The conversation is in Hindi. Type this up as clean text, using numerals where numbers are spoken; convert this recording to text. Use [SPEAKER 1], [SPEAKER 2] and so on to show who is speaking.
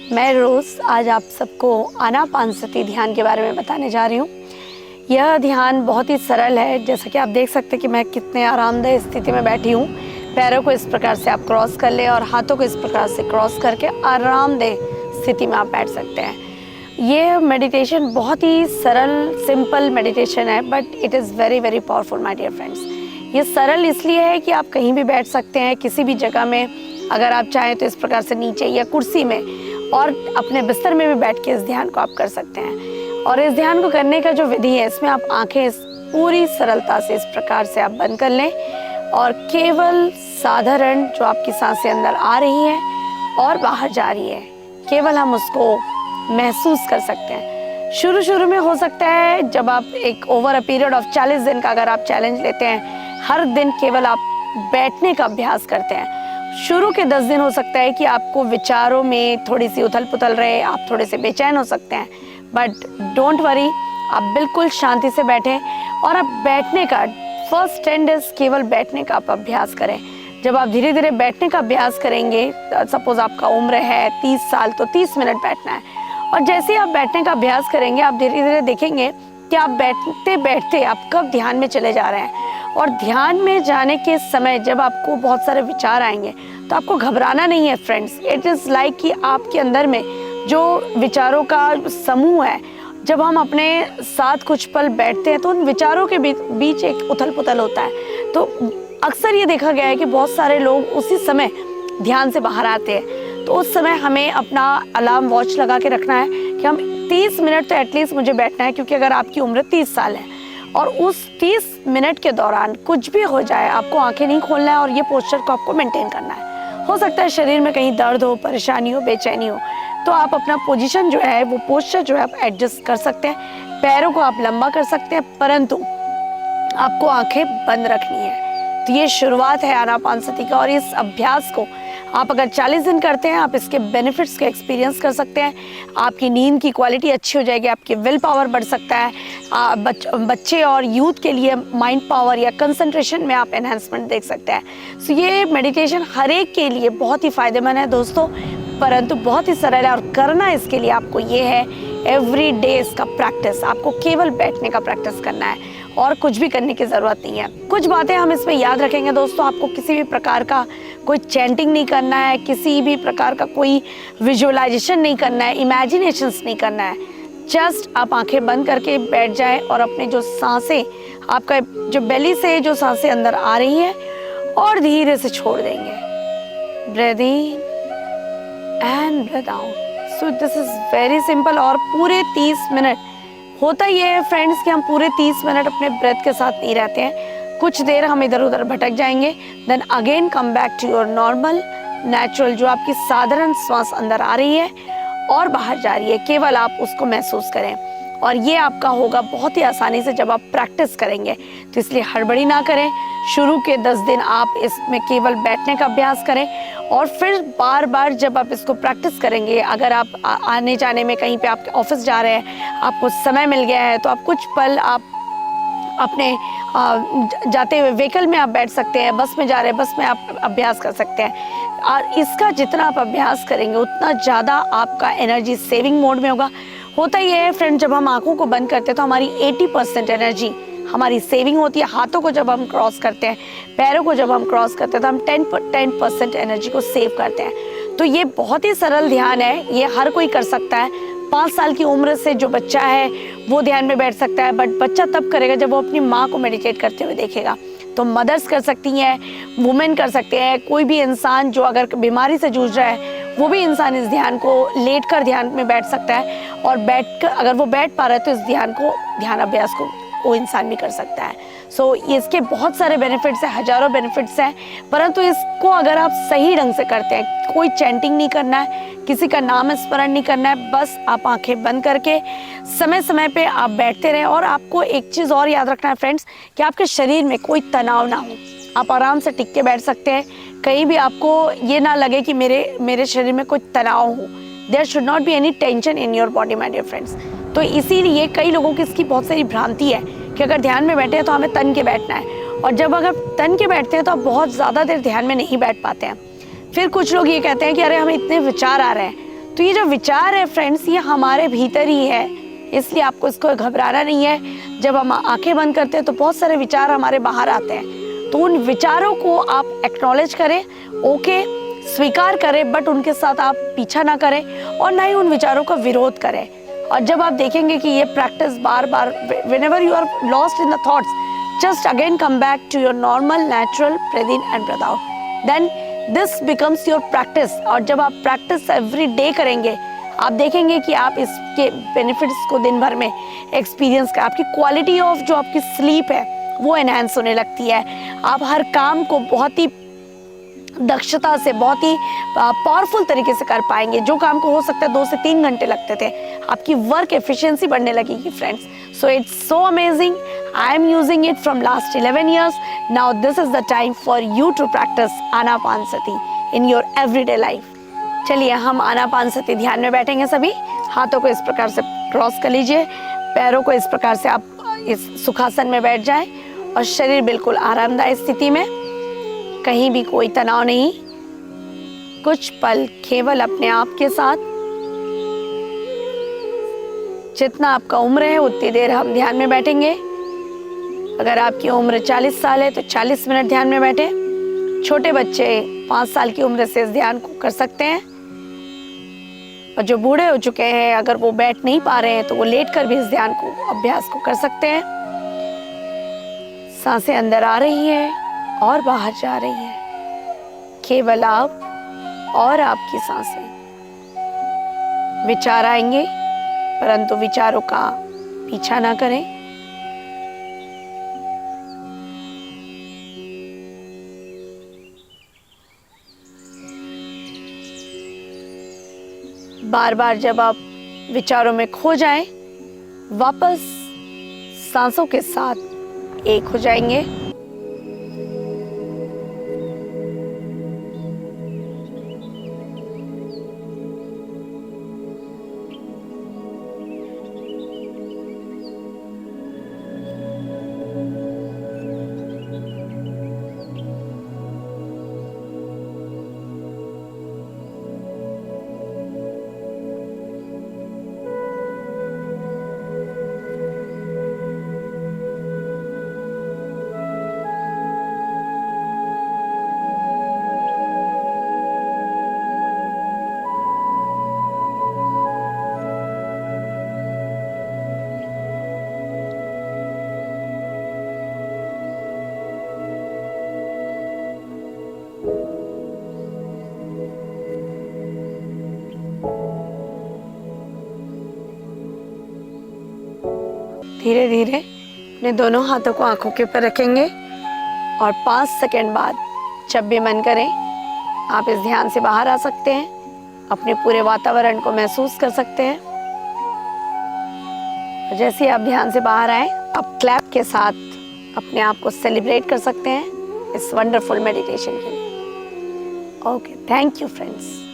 [SPEAKER 1] मैं रोज़ आज आप सबको आनापानसती ध्यान के बारे में बताने जा रही हूँ। यह ध्यान बहुत ही सरल है। जैसा कि आप देख सकते हैं कि मैं कितने आरामदायक स्थिति में बैठी हूँ। पैरों को इस प्रकार से आप क्रॉस कर लें और हाथों को इस प्रकार से क्रॉस करके आरामदायक स्थिति में आप बैठ सकते हैं। ये मेडिटेशन बहुत ही सरल सिंपल मेडिटेशन है, but it is very very powerful my dear friends. ये सरल इसलिए है कि आप कहीं भी बैठ सकते हैं, किसी भी जगह में। अगर आप चाहें तो इस प्रकार से नीचे या कुर्सी में और अपने बिस्तर में भी बैठ के इस ध्यान को आप कर सकते हैं। और इस ध्यान को करने का जो विधि है, इसमें आप आंखें पूरी सरलता से इस प्रकार से आप बंद कर लें और केवल साधारण जो आपकी सांसें अंदर आ रही हैं और बाहर जा रही है, केवल हम उसको महसूस कर सकते हैं। शुरू में हो सकता है, जब आप एक ओवर अ पीरियड ऑफ 40 दिन का अगर आप चैलेंज लेते हैं, हर दिन केवल आप बैठने का अभ्यास करते हैं, शुरू के 10 दिन हो सकता है कि आपको विचारों में थोड़ी सी उथल पुथल रहे, आप थोड़े से बेचैन हो सकते हैं। बट डोंट वरी, आप बिल्कुल शांति से बैठें और आप बैठने का फर्स्ट 10 डेज केवल बैठने का आप अभ्यास करें। जब आप धीरे धीरे बैठने का अभ्यास करेंगे, सपोज आपका उम्र है 30 साल, तो 30 मिनट बैठना है। और जैसे ही आप बैठने का अभ्यास करेंगे, आप धीरे धीरे देखेंगे कि आप बैठते बैठते आप कब ध्यान में चले जा रहे हैं। और ध्यान में जाने के समय जब आपको बहुत सारे विचार आएंगे, तो आपको घबराना नहीं है फ्रेंड्स। इट इज़ लाइक कि आपके अंदर में जो विचारों का समूह है, जब हम अपने साथ कुछ पल बैठते हैं तो उन विचारों के बीच एक उथल पुथल होता है। तो अक्सर ये देखा गया है कि बहुत सारे लोग उसी समय ध्यान से बाहर आते हैं। तो उस समय हमें अपना अलार्म वॉच लगा के रखना है कि हम 30 मिनट तो एटलीस्ट मुझे बैठना है, क्योंकि अगर आपकी उम्र 30 साल है और उस 30 मिनट के दौरान कुछ भी हो जाए, आपको आंखें नहीं खोलना है और ये पोस्चर को आपको मेंटेन करना है। हो सकता है शरीर में कहीं दर्द हो, परेशानी हो, बेचैनी हो, तो आप अपना पोजीशन जो है, वो पोस्चर जो है आप एडजस्ट कर सकते हैं। पैरों को आप लंबा कर सकते हैं, परंतु आपको आंखें बंद रखनी है। तो ये शुरुआत है आनापानसती का, और इस अभ्यास को आप अगर 40 दिन करते हैं, आप इसके बेनिफिट्स का एक्सपीरियंस कर सकते हैं। आपकी नींद की क्वालिटी अच्छी हो जाएगी, आपकी विल पावर बढ़ सकता है। बच्चे और यूथ के लिए माइंड पावर या कंसंट्रेशन में आप एनहांसमेंट देख सकते हैं। सो ये मेडिटेशन हर एक के लिए बहुत ही फ़ायदेमंद है दोस्तों, परंतु बहुत ही सरल है। और करना इसके लिए आपको ये है, एवरी डे इसका प्रैक्टिस। आपको केवल बैठने का प्रैक्टिस करना है और कुछ भी करने की ज़रूरत नहीं है। कुछ बातें हम इसमें याद रखेंगे दोस्तों। आपको किसी भी प्रकार का कोई चैंटिंग नहीं करना है, किसी भी प्रकार का कोई विजुअलाइजेशन नहीं करना है, इमेजिनेशंस नहीं करना है। जस्ट आप आंखें बंद करके बैठ जाएं और अपने जो सांसें, आपका जो बेली से जो सांसें अंदर आ रही हैं और धीरे से छोड़ देंगे। Breathe in and breathe out. So this is very simple. और पूरे 30 मिनट होता ये है फ्रेंड्स कि हम पूरे 30 मिनट अपने ब्रेथ के साथ नहीं रहते हैं। कुछ देर हम इधर उधर भटक जाएंगे, then again come back to your normal natural, जो आपकी साधारण श्वास अंदर आ रही है और बाहर जा रही है, केवल आप उसको महसूस करें। और ये आपका होगा बहुत ही आसानी से जब आप प्रैक्टिस करेंगे। तो इसलिए हड़बड़ी ना करें। शुरू के 10 दिन आप इसमें केवल बैठने का अभ्यास करें, और फिर बार बार जब आप इसको प्रैक्टिस करेंगे, अगर आप आने जाने में कहीं पे आपके ऑफिस जा रहे हैं, आपको समय मिल गया है, तो आप कुछ पल आप अपने जाते हुए व्हीकल में आप बैठ सकते हैं, बस में जा रहे हैं, बस में आप अभ्यास कर सकते हैं। और इसका जितना आप अभ्यास करेंगे, उतना ज़्यादा आपका एनर्जी सेविंग मोड में होगा। होता ये है फ्रेंड, जब हम आंखों को बंद करते हैं तो हमारी 80% एनर्जी हमारी सेविंग होती है। हाथों को जब हम क्रॉस करते हैं, पैरों को जब हम क्रॉस करते हैं, तो हम 10% एनर्जी को सेव करते हैं। तो ये बहुत ही सरल ध्यान है, ये हर कोई कर सकता है। 5 साल की उम्र से जो बच्चा है वो ध्यान में बैठ सकता है, बट बच्चा तब करेगा जब वो अपनी माँ को मेडिटेट करते हुए देखेगा। तो मदर्स कर सकती हैं, वुमेन कर सकते हैं, कोई भी इंसान जो अगर बीमारी से जूझ रहा है, वो भी इंसान इस ध्यान को लेटकर ध्यान में बैठ सकता है। और बैठकर अगर वो बैठ पा रहा है तो इस ध्यान अभ्यास को वो इंसान भी कर सकता है। सो इसके बहुत सारे बेनिफिट्स हैं, हजारों बेनिफिट्स हैं, परंतु इसको अगर आप सही ढंग से करते हैं, कोई चैंटिंग नहीं करना है, किसी का नाम स्मरण नहीं करना है, बस आप आंखें बंद करके समय समय पे आप बैठते रहें। और आपको एक चीज़ और याद रखना है फ्रेंड्स, कि आपके शरीर में कोई तनाव ना हो। आप आराम से टिक के बैठ सकते हैं, कहीं भी आपको ये ना लगे कि मेरे शरीर में कोई तनाव हो। There should not be any tension in your body my dear friends. तो इसीलिए कई लोगों की इसकी बहुत सारी भ्रांति है कि अगर ध्यान में बैठे हैं तो हमें तन के बैठना है, और जब अगर तन के बैठते हैं तो आप बहुत ज़्यादा देर ध्यान में नहीं बैठ पाते हैं। फिर कुछ लोग ये कहते हैं कि अरे हमें इतने विचार आ रहे हैं, तो ये जो विचार है फ्रेंड्स, ये हमारे भीतर ही है, इसलिए आपको इसको घबराना नहीं है। जब हम आंखें बंद करते हैं तो बहुत सारे विचार हमारे बाहर आते हैं, तो उन विचारों को आप एक्नॉलेज करें, ओके स्वीकार करें, बट उनके साथ आप पीछा ना करें और ना ही उन विचारों का विरोध करें। और जब आप देखेंगे कि ये practice bar bar, whenever you are lost in the thoughts, just again come back to your normal natural breathe in and breathe out, then this becomes your practice। और जब आप प्रैक्टिस एवरी डे करेंगे, आप देखेंगे कि आप इसके बेनिफिट्स को दिन भर में एक्सपीरियंस कर, आपकी क्वालिटी ऑफ जो आपकी स्लीप है वो एनहांस होने लगती है। आप हर काम को बहुत ही दक्षता से, बहुत ही पावरफुल तरीके से कर पाएंगे। जो काम को हो सकता है 2 से 3 घंटे लगते थे, आपकी वर्क एफिशिएंसी बढ़ने लगेगी friends. So it's so amazing. I am using it from last 11 years। Now this is the time for you to practise anapanasati in your everyday life. चलिए हम आनापानसति ध्यान में बैठेंगे। सभी हाथों को इस प्रकार से क्रॉस कर लीजिए, पैरों को इस प्रकार से आप इस सुखासन में बैठ जाएं और शरीर बिल्कुल आरामदायक स्थिति में, कहीं भी कोई तनाव नहीं। कुछ पल केवल अपने आप के साथ, जितना आपका उम्र है उतनी देर हम ध्यान में बैठेंगे। अगर आपकी उम्र 40 साल है तो 40 मिनट ध्यान में बैठे। छोटे बच्चे 5 साल की उम्र से इस ध्यान को कर सकते हैं, और जो बूढ़े हो चुके हैं अगर वो बैठ नहीं पा रहे हैं तो वो लेट कर भी इस ध्यान को, अभ्यास को कर सकते हैं। सांसें अंदर आ रही है और बाहर जा रही है, केवल आप और आपकी सांसें। विचार आएंगे परंतु विचारों का पीछा ना करें। बार बार जब आप विचारों में खो जाएं, वापस सांसों के साथ एक हो जाएंगे। धीरे धीरे अपने दोनों हाथों को आंखों के ऊपर रखेंगे और 5 सेकंड बाद जब भी मन करे आप इस ध्यान से बाहर आ सकते हैं। अपने पूरे वातावरण को महसूस कर सकते हैं। और जैसे ही आप ध्यान से बाहर आए, आप क्लैप के साथ अपने आप को सेलिब्रेट कर सकते हैं इस वंडरफुल मेडिटेशन के लिए। Okay, thank you friends.